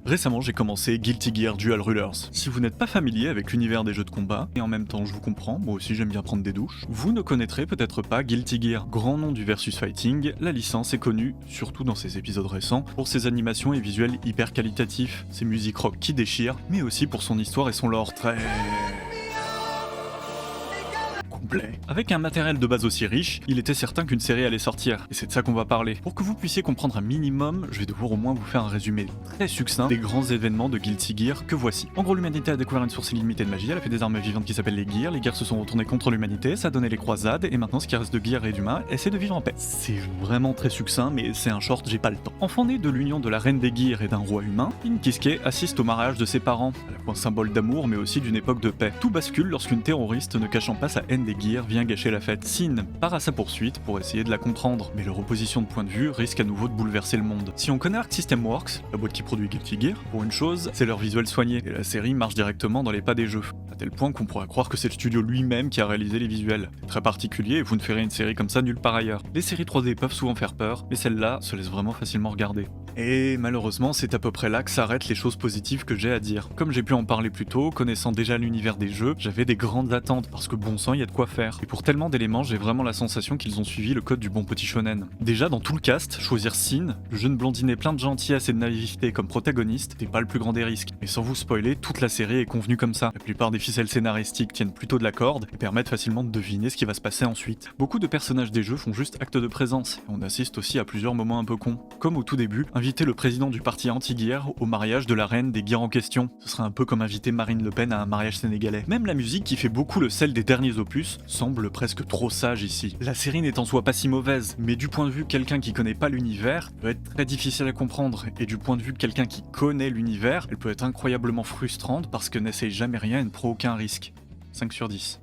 Récemment, j'ai commencé Guilty Gear Dual Rulers. Si vous n'êtes pas familier avec l'univers des jeux de combat, et en même temps je vous comprends, moi aussi j'aime bien prendre des douches, vous ne connaîtrez peut-être pas Guilty Gear. Grand nom du versus fighting, la licence est connue, surtout dans ses épisodes récents, pour ses animations et visuels hyper qualitatifs, ses musiques rock qui déchirent, mais aussi pour son histoire et son lore très... complet. Avec un matériel de base aussi riche, il était certain qu'une série allait sortir, et c'est de ça qu'on va parler. Pour que vous puissiez comprendre un minimum, je vais devoir au moins vous faire un résumé très succinct des grands événements de Guilty Gear que voici. En gros, l'humanité a découvert une source illimitée de magie, elle a fait des armes vivantes qui s'appellent les Gears se sont retournés contre l'humanité, ça a donné les croisades, et maintenant ce qui reste de Gear et d'humains essaie de vivre en paix. C'est vraiment très succinct, mais c'est un short, j'ai pas le temps. Enfant né de l'union de la reine des Gears et d'un roi humain, Link Kiske assiste au mariage de ses parents, à la fois symbole d'amour mais aussi d'une époque de paix. Tout bascule lorsqu'une terroriste ne cachant pas sa haine des Gears vient gâcher la fête. Sin part à sa poursuite pour essayer de la comprendre, mais leur opposition de point de vue risque à nouveau de bouleverser le monde. Si on connaît Arc System Works, la boîte qui produit Guilty Gear, pour une chose, c'est leur visuel soigné, et la série marche directement dans les pas des jeux, à tel point qu'on pourrait croire que c'est le studio lui-même qui a réalisé les visuels. C'est très particulier et vous ne ferez une série comme ça nulle part ailleurs. Les séries 3D peuvent souvent faire peur, mais celle-là se laisse vraiment facilement regarder. Et malheureusement, c'est à peu près là que s'arrêtent les choses positives que j'ai à dire. Comme j'ai pu en parler plus tôt, connaissant déjà l'univers des jeux, j'avais des grandes attentes, parce que bon sang, il y a de quoi faire. Et pour tellement d'éléments, j'ai vraiment la sensation qu'ils ont suivi le code du bon petit shonen. Déjà, dans tout le cast, choisir Sin, le jeune blondinet plein de gentillesse et de naïveté comme protagoniste, n'est pas le plus grand des risques. Mais sans vous spoiler, toute la série est convenue comme ça. La plupart des ficelles scénaristiques tiennent plutôt de la corde et permettent facilement de deviner ce qui va se passer ensuite. Beaucoup de personnages des jeux font juste acte de présence, et on assiste aussi à plusieurs moments un peu cons. Comme au tout début, inviter le président du parti anti-Gear au mariage de la reine des Gears en question. Ce serait un peu comme inviter Marine Le Pen à un mariage sénégalais. Même la musique, qui fait beaucoup le sel des derniers opus, semble presque trop sage ici. La série n'est en soi pas si mauvaise, mais du point de vue de quelqu'un qui connaît pas l'univers, peut être très difficile à comprendre, et du point de vue de quelqu'un qui connaît l'univers, elle peut être incroyablement frustrante parce que n'essaye jamais rien et ne prend aucun risque. 5 sur 10.